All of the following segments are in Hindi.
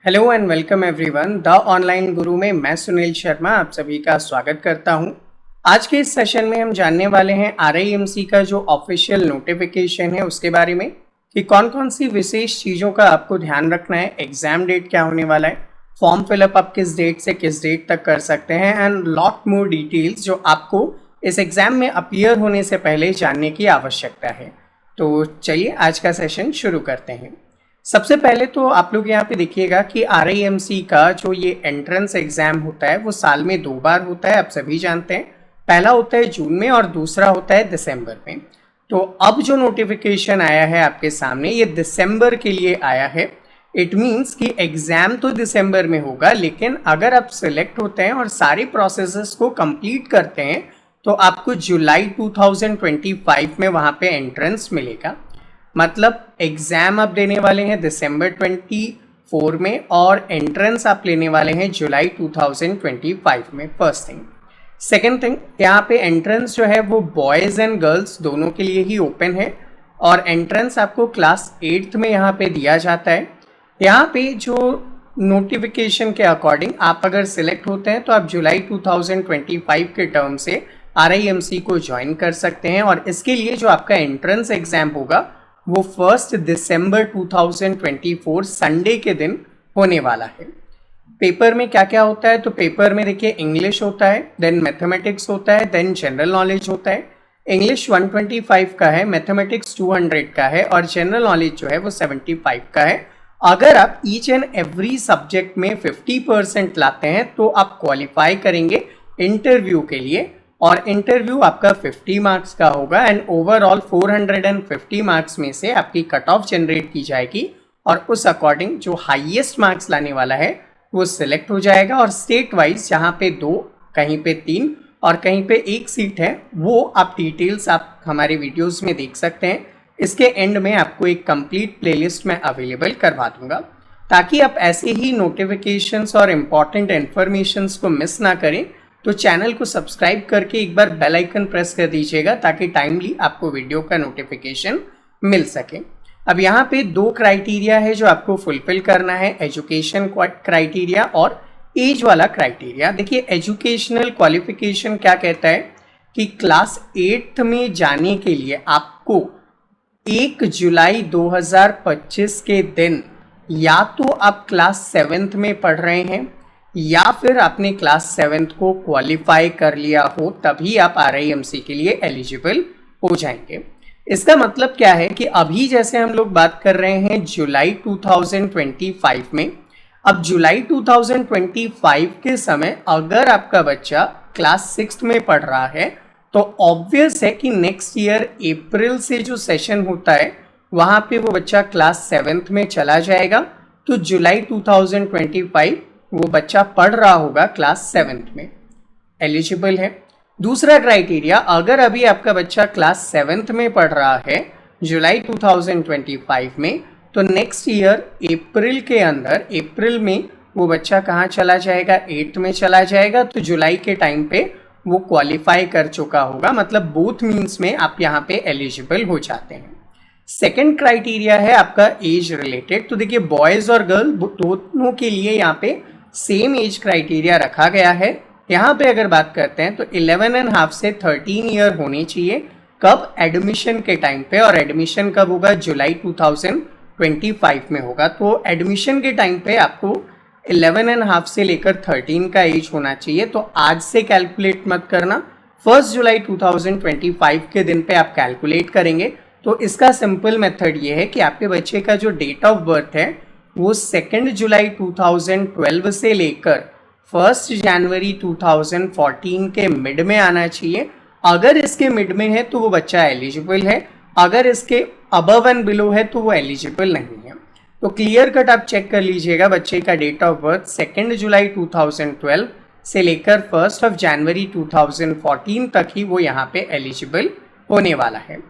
Hello and welcome everyone. The online गुरु में मैं सुनील शर्मा आप सभी का स्वागत करता हूं। आज के इस सेशन में हम जानने वाले हैं RIMC का जो ऑफिशियल नोटिफिकेशन है उसके बारे में कि कौन कौन सी विशेष चीज़ों का आपको ध्यान रखना है, एग्जाम डेट क्या होने वाला है, फॉर्म फिलअप आप किस डेट से किस डेट तक कर सकते हैं एंड लॉट मोर डिटेल्स जो आपको इस एग्जाम में अपीयर होने से पहले जानने की आवश्यकता है। तो चलिए आज का सेशन शुरू करते हैं। सबसे पहले तो आप लोग यहाँ पे देखिएगा कि RIMC का जो ये एंट्रेंस एग्जाम होता है वो साल में 2 बार होता है, आप सभी जानते हैं। पहला होता है जून में और दूसरा होता है दिसंबर में। तो अब जो नोटिफिकेशन आया है आपके सामने ये दिसंबर के लिए आया है। इट मीन्स कि एग्जाम तो दिसंबर में होगा, लेकिन अगर आप सिलेक्ट होते हैं और सारे प्रोसेसेस को कंप्लीट करते हैं तो आपको जुलाई 2025 में वहाँ पे एंट्रेंस मिलेगा। मतलब एग्जाम आप देने वाले हैं दिसंबर 24 में और एंट्रेंस आप लेने वाले हैं जुलाई 2025 में। First thing. सेकेंड थिंग, यहाँ पे एंट्रेंस जो है वो बॉयज़ एंड गर्ल्स दोनों के लिए ही ओपन है और एंट्रेंस आपको क्लास 8th में यहाँ पे दिया जाता है। यहाँ पे जो नोटिफिकेशन के अकॉर्डिंग आप अगर सिलेक्ट होते हैं तो आप जुलाई 2025 के टर्म से RIMC को ज्वाइन कर सकते हैं और इसके लिए जो आपका एंट्रेंस एग्जाम होगा वो 1 दिसंबर 2024 संडे के दिन होने वाला है। पेपर में क्या क्या होता है, तो पेपर में देखिए इंग्लिश होता है, देन मैथमेटिक्स होता है, देन जनरल नॉलेज होता है। इंग्लिश 125 का है, मैथमेटिक्स 200 का है और जनरल नॉलेज जो है वो 75 का है। अगर आप ईच एंड एवरी सब्जेक्ट में 50% लाते हैं तो आप क्वालिफाई करेंगे इंटरव्यू के लिए और इंटरव्यू आपका 50 मार्क्स का होगा एंड ओवरऑल 450 मार्क्स में से आपकी कट ऑफ जनरेट की जाएगी और उस अकॉर्डिंग जो हाईएस्ट मार्क्स लाने वाला है वो सिलेक्ट हो जाएगा। और स्टेट वाइज जहाँ पे 2, कहीं पे 3 और कहीं पे 1 सीट है वो आप डिटेल्स आप हमारे वीडियोस में देख सकते हैं। इसके एंड में आपको एक कंप्लीट प्लेलिस्ट में अवेलेबल करवा दूंगा ताकि आप ऐसे ही नोटिफिकेशंस और इम्पॉर्टेंट इन्फॉर्मेशंस को मिस ना करें। तो चैनल को सब्सक्राइब करके एक बार बेल आइकन प्रेस कर दीजिएगा ताकि टाइमली आपको वीडियो का नोटिफिकेशन मिल सके। अब यहाँ पे 2 क्राइटेरिया है जो आपको फुलफिल करना है, एजुकेशन क्राइटेरिया और एज वाला क्राइटेरिया। देखिए एजुकेशनल क्वालिफिकेशन क्या कहता है कि क्लास 8th में जाने के लिए आपको 1 जुलाई 2025 के दिन या तो आप क्लास 7th में पढ़ रहे हैं या फिर आपने क्लास 7th को क्वालिफाई कर लिया हो, तभी आप RIMC के लिए एलिजिबल हो जाएंगे। इसका मतलब क्या है कि अभी जैसे हम लोग बात कर रहे हैं जुलाई 2025 में, अब जुलाई 2025 के समय अगर आपका बच्चा क्लास 6th में पढ़ रहा है तो ऑब्वियस है कि नेक्स्ट ईयर अप्रैल से जो सेशन होता है वहाँ पे वो बच्चा क्लास 7th में चला जाएगा। तो जुलाई 2025 वो बच्चा पढ़ रहा होगा क्लास 7th में, एलिजिबल है। दूसरा क्राइटेरिया, अगर अभी आपका बच्चा क्लास 7th में पढ़ रहा है जुलाई 2025 में तो नेक्स्ट ईयर अप्रैल के अंदर, अप्रैल में वो बच्चा कहाँ चला जाएगा, 8th में चला जाएगा। तो जुलाई के टाइम पे वो क्वालिफाई कर चुका होगा, मतलब बोथ मीन्स में आप यहाँ पे एलिजिबल हो जाते हैं। सेकेंड क्राइटेरिया है आपका एज रिलेटेड। तो देखिए बॉयज़ और गर्ल दोनों के लिए यहाँ पे सेम एज क्राइटेरिया रखा गया है। यहाँ पे अगर बात करते हैं तो 11.5 से 13 ईयर होने चाहिए। कब? एडमिशन के टाइम पे, और एडमिशन कब होगा? जुलाई 2025 में होगा। तो एडमिशन के टाइम पे आपको 11.5 से लेकर 13 का एज होना चाहिए। तो आज से कैलकुलेट मत करना, 1 जुलाई 2025 के दिन पे आप कैलकुलेट करेंगे। तो इसका सिंपल मेथड ये है कि आपके बच्चे का जो डेट ऑफ बर्थ है वो 2 जुलाई 2012 से लेकर 1 जनवरी 2014 के मिड में आना चाहिए। अगर इसके मिड में है तो वो बच्चा एलिजिबल है, अगर इसके अबव एंड बिलो है तो वो एलिजिबल नहीं है। तो क्लियर कट आप चेक कर लीजिएगा बच्चे का डेट ऑफ बर्थ 2 जुलाई 2012 से लेकर 1 जनवरी 2014 तक ही वो यहाँ पे एलिजिबल होने वाला है।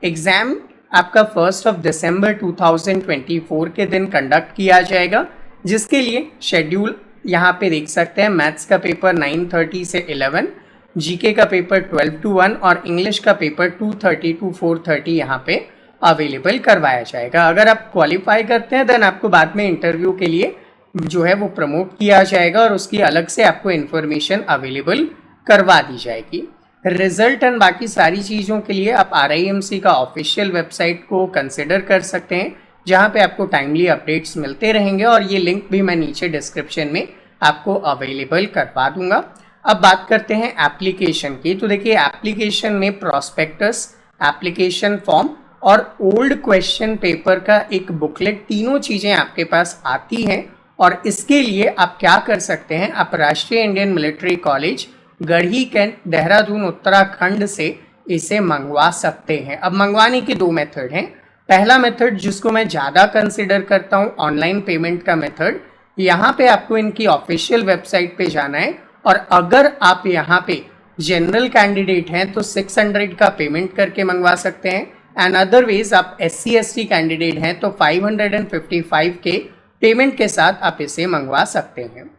एग्जाम आपका 1 दिसंबर 2024 के दिन कंडक्ट किया जाएगा, जिसके लिए शेड्यूल यहाँ पे देख सकते हैं। मैथ्स का पेपर 9:30 से 11, जीके का पेपर 12 to 1 और इंग्लिश का पेपर 2:30 to 4:30 यहाँ पे अवेलेबल करवाया जाएगा। अगर आप क्वालिफाई करते हैं देन आपको बाद में इंटरव्यू के लिए जो है वो प्रमोट किया जाएगा और उसकी अलग से आपको इन्फॉर्मेशन अवेलेबल करवा दी जाएगी। रिजल्ट एंड बाकी सारी चीज़ों के लिए आप RIMC का ऑफिशियल वेबसाइट को कंसिडर कर सकते हैं, जहां पे आपको टाइमली अपडेट्स मिलते रहेंगे और ये लिंक भी मैं नीचे डिस्क्रिप्शन में आपको अवेलेबल करवा दूंगा। अब बात करते हैं एप्लीकेशन की। तो देखिए, एप्लीकेशन में प्रॉस्पेक्टस, एप्लीकेशन फॉर्म और ओल्ड क्वेश्चन पेपर का एक बुकलेट, तीनों चीज़ें आपके पास आती हैं। और इसके लिए आप क्या कर सकते हैं, आप राष्ट्रीय इंडियन मिलिट्री कॉलेज गढ़ी कैंट देहरादून उत्तराखंड से इसे मंगवा सकते हैं। अब मंगवाने के दो मेथड हैं। पहला मेथड, जिसको मैं ज़्यादा कंसिडर करता हूँ, ऑनलाइन पेमेंट का मेथड। यहाँ पे आपको इनकी ऑफिशियल वेबसाइट पे जाना है और अगर आप यहाँ पे जनरल कैंडिडेट हैं तो 600 का पेमेंट करके मंगवा सकते हैं। एंड अदरवाइज आप SC/ST कैंडिडेट हैं तो 555 के पेमेंट के साथ आप इसे मंगवा सकते हैं।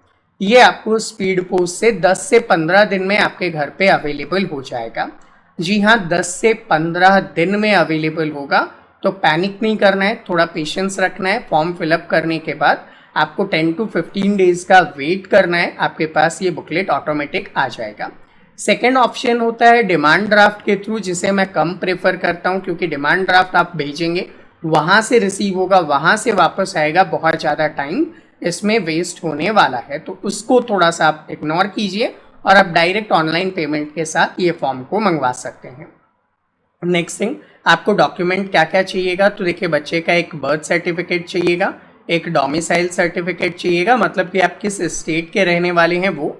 ये आपको स्पीड पोस्ट से 10 से 15 दिन में आपके घर पे अवेलेबल हो जाएगा। जी हाँ, 10 से 15 दिन में अवेलेबल होगा, तो पैनिक नहीं करना है, थोड़ा पेशेंस रखना है। फॉर्म फिलअप करने के बाद आपको 10 to 15 डेज का वेट करना है, आपके पास ये बुकलेट ऑटोमेटिक आ जाएगा। सेकेंड ऑप्शन होता है डिमांड ड्राफ्ट के थ्रू, जिसे मैं कम प्रेफर करता हूँ, क्योंकि डिमांड ड्राफ्ट आप भेजेंगे, वहाँ से रिसीव होगा, वहाँ से वापस आएगा, बहुत ज़्यादा टाइम इसमें वेस्ट होने वाला है, तो उसको थोड़ा सा आप इग्नोर कीजिए और आप डायरेक्ट ऑनलाइन पेमेंट के साथ ये फॉर्म को मंगवा सकते हैं। नेक्स्ट थिंग, आपको डॉक्यूमेंट क्या क्या चाहिएगा। तो देखिए, बच्चे का एक बर्थ सर्टिफिकेट चाहिएगा, एक डोमिसाइल सर्टिफिकेट चाहिएगा, मतलब कि आप किस स्टेट के रहने वाले हैं वो।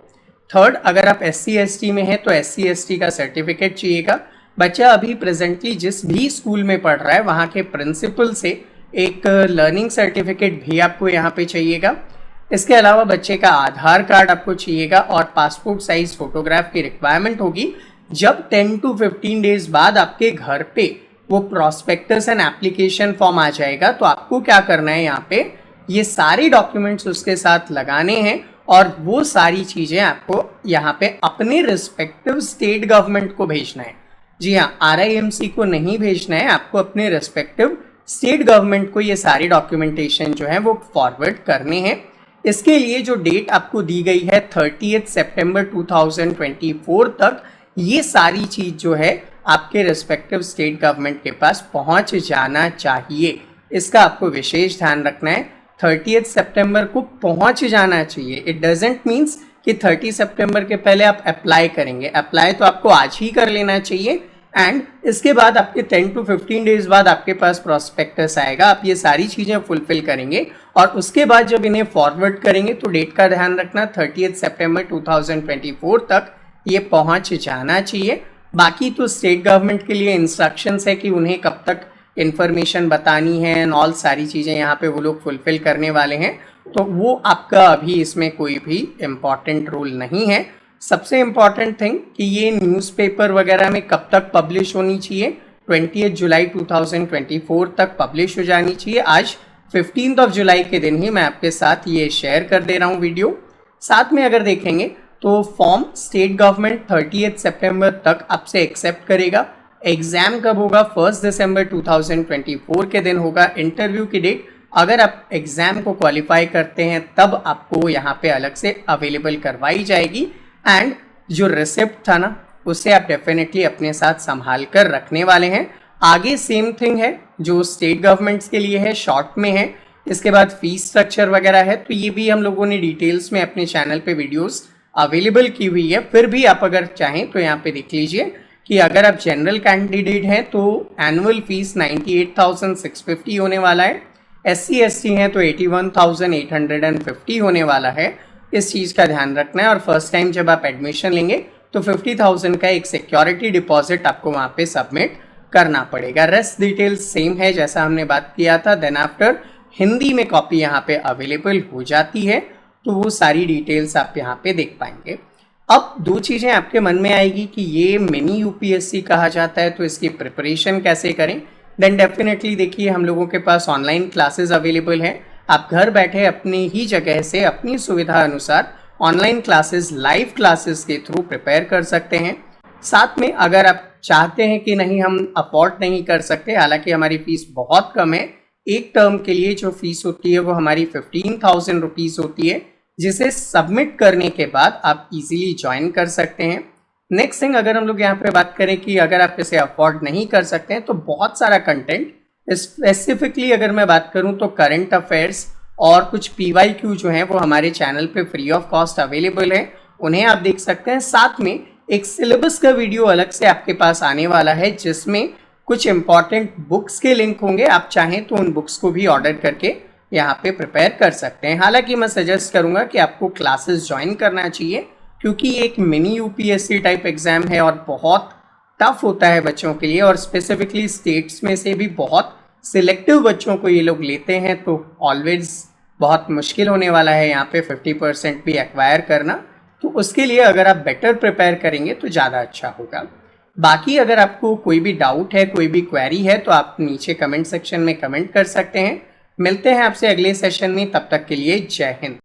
थर्ड, अगर आप SC/ST में हैं तो SC/ST का सर्टिफिकेट चाहिएगा। बच्चा अभी प्रेजेंटली जिस भी स्कूल में पढ़ रहा है वहाँ के प्रिंसिपल से एक लर्निंग सर्टिफिकेट भी आपको यहाँ पे चाहिएगा। इसके अलावा बच्चे का आधार कार्ड आपको चाहिएगा और पासपोर्ट साइज फोटोग्राफ की रिक्वायरमेंट होगी। जब 10 to 15 डेज बाद आपके घर पे वो प्रॉस्पेक्टस एंड एप्लीकेशन फॉर्म आ जाएगा, तो आपको क्या करना है, यहाँ पे ये सारे डॉक्यूमेंट्स उसके साथ लगाने हैं और वो सारी चीज़ें आपको यहाँ पे अपने रिस्पेक्टिव स्टेट गवर्नमेंट को भेजना है। जी हाँ, RIMC को नहीं भेजना है, आपको अपने रिस्पेक्टिव स्टेट गवर्नमेंट को ये सारी डॉक्यूमेंटेशन जो है वो फॉरवर्ड करने हैं। इसके लिए जो डेट आपको दी गई है 30 सितंबर 2024 तक, ये सारी चीज़ जो है आपके रिस्पेक्टिव स्टेट गवर्नमेंट के पास पहुंच जाना चाहिए। इसका आपको विशेष ध्यान रखना है, 30 सितंबर को पहुंच जाना चाहिए। इट डजेंट मीन्स कि 30 सितंबर के पहले आप अप्लाई करेंगे। अप्लाई तो आपको आज ही कर लेना चाहिए एंड इसके बाद आपके 10 to 15 डेज बाद आपके पास प्रॉस्पेक्टस आएगा, आप ये सारी चीज़ें फुलफिल करेंगे और उसके बाद जब इन्हें फॉरवर्ड करेंगे तो डेट का ध्यान रखना, 30 सितंबर 2024 तक ये पहुंच जाना चाहिए। बाकी तो स्टेट गवर्नमेंट के लिए इंस्ट्रक्शंस है कि उन्हें कब तक इन्फॉर्मेशन बतानी है एंड ऑल सारी चीज़ें यहाँ पे वो लोग फुलफिल करने वाले हैं, तो वो आपका अभी इसमें कोई भी इम्पॉर्टेंट रोल नहीं है। सबसे इम्पॉर्टेंट थिंग कि ये न्यूज़पेपर वगैरह में कब तक पब्लिश होनी चाहिए, 20 जुलाई 2024 तक पब्लिश हो जानी चाहिए। आज 15 जुलाई के दिन ही मैं आपके साथ ये शेयर कर दे रहा हूँ वीडियो। साथ में अगर देखेंगे तो फॉर्म स्टेट गवर्नमेंट 30 सितंबर तक आपसे एक्सेप्ट करेगा। एग्जाम कब होगा, 1 दिसंबर 2024 के दिन होगा। इंटरव्यू की डेट अगर आप एग्जाम को क्वालिफाई करते हैं तब आपको यहाँ पे अलग से अवेलेबल करवाई जाएगी एंड जो रिसिप्ट था ना उसे आप डेफिनेटली अपने साथ संभाल कर रखने वाले हैं। आगे सेम थिंग है जो स्टेट गवर्नमेंट्स के लिए है, शॉर्ट में है। इसके बाद फीस स्ट्रक्चर वगैरह है, तो ये भी हम लोगों ने डिटेल्स में अपने चैनल पे वीडियोस अवेलेबल की हुई है। फिर भी आप अगर चाहें तो यहाँ पे देख लीजिए कि अगर आप जनरल कैंडिडेट हैं तो एनुअल फीस 98,650 होने वाला है, SC/ST हैं तो 81,850 होने वाला है। इस चीज़ का ध्यान रखना है और फर्स्ट टाइम जब आप एडमिशन लेंगे तो 50,000 का एक सिक्योरिटी डिपॉजिट आपको वहाँ पे सबमिट करना पड़ेगा। रेस्ट डिटेल्स सेम है जैसा हमने बात किया था। देन आफ्टर हिंदी में कॉपी यहाँ पे अवेलेबल हो जाती है, तो वो सारी डिटेल्स आप यहाँ पे देख पाएंगे। अब दो चीज़ें आपके मन में आएगी कि ये मिनी UPSC कहा जाता है तो इसकी प्रिपरेशन कैसे करें। देन डेफिनेटली देखिए, हम लोगों के पास ऑनलाइन क्लासेस अवेलेबल हैं। आप घर बैठे अपनी ही जगह से अपनी सुविधा अनुसार ऑनलाइन क्लासेस, लाइव क्लासेस के थ्रू प्रिपेयर कर सकते हैं। साथ में अगर आप चाहते हैं कि नहीं हम अफोर्ड नहीं कर सकते, हालांकि हमारी फीस बहुत कम है, एक टर्म के लिए जो फीस होती है वो हमारी 15,000 रुपीज होती है, जिसे सबमिट करने के बाद आप इजीली ज्वाइन कर सकते हैं। नेक्स्ट थिंग, अगर हम लोग यहाँ पे बात करें कि अगर आप इसे अफोर्ड नहीं कर सकते हैं तो बहुत सारा कंटेंट, स्पेसिफिकली अगर मैं बात करूँ तो करंट अफेयर्स और कुछ PYQ जो है वो हमारे चैनल पे फ्री ऑफ कॉस्ट अवेलेबल है, उन्हें आप देख सकते हैं। साथ में एक सिलेबस का वीडियो अलग से आपके पास आने वाला है जिसमें कुछ इंपॉर्टेंट बुक्स के लिंक होंगे, आप चाहें तो उन बुक्स को भी ऑर्डर करके यहाँ पे प्रिपेयर कर सकते हैं। हालांकि मैं सजेस्ट करूंगा कि आपको क्लासेस ज्वाइन करना चाहिए, क्योंकि एक मिनी UPSC टाइप एग्जाम है और बहुत टफ होता है बच्चों के लिए, और स्पेसिफिकली स्टेट्स में से भी बहुत सिलेक्टिव बच्चों को ये लोग लेते हैं, तो ऑलवेज बहुत मुश्किल होने वाला है यहाँ पे 50% भी एक्वायर करना। तो उसके लिए अगर आप बेटर प्रिपेयर करेंगे तो ज़्यादा अच्छा होगा। बाकी अगर आपको कोई भी डाउट है, कोई भी क्वेरी है, तो आप नीचे कमेंट सेक्शन में कमेंट कर सकते हैं। मिलते हैं आपसे अगले सेशन में, तब तक के लिए जय हिंद।